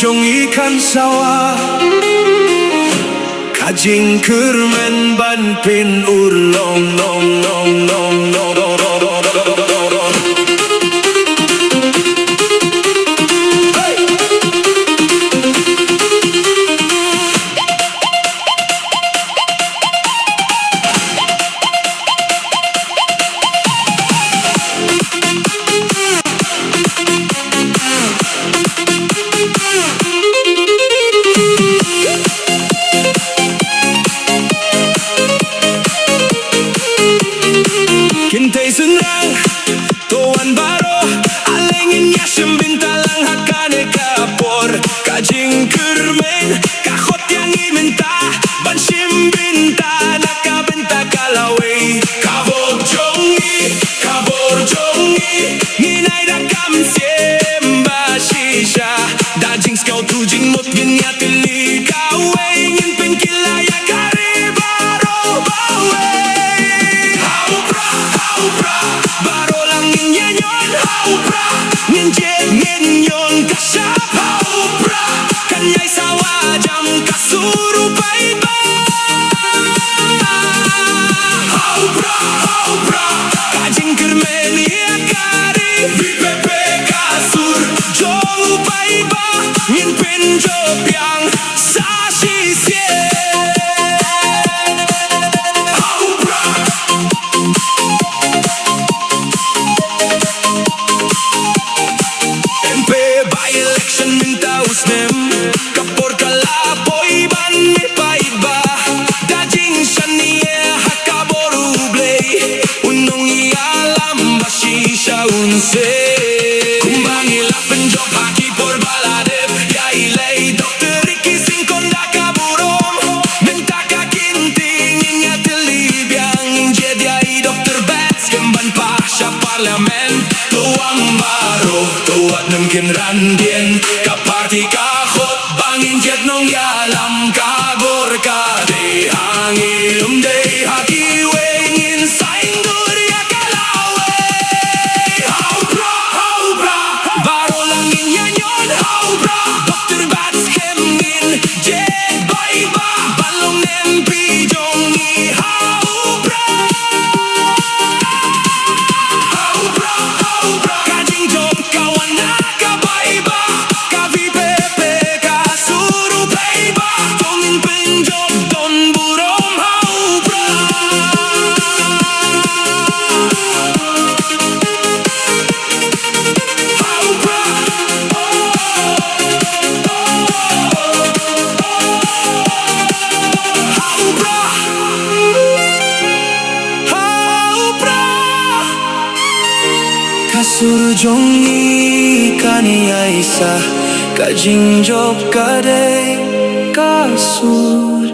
jong ikan sawah kajing kermen ban pin urlong nong nong nong nong nong Kintai senang Tuan baru Alengin yasem bintalang hakane kapor Kajing kermen Kakot yang iminta Bansim binta Nakabenta kalaway Kabor jongi Nginay dakam siemba shisha Dajing skau tujing mut ginya tili kaway Ngin penkilaya karibaro baway Baro lang nyenyon U Prah nyenyon kasyap U Prah kanyay sawa jam kasuru baiba U Prah kajing kermen yakari VPP kasur jong baiba nyen penjob yang sasisye Kapor kalapoy ban mi paiba Dajing shanie hakaboru blay Unong ialam bashisha unse Kumbang ila penjob haki por baladeb Ya ilay dokter iki singkon dakaburom Mentaka kinting ingat libyang Injediai dokter Batskhem ban pasha parliament Tuang baro tuat nemkin randien Kaparti kahot bangin jet nong yalam kabor kade hangilum day haki wengin saing duria kalawe U Prah baro langin nyanyon U Prah dokter Batskhem ngin jet baiba balong nempi jongi U Prah kajing job kawan nakabaiba KVPP kasuru baiba tongin penjob don burom U Prah U Prah U Prah kasur jongi kani aisa kajing job kade kasur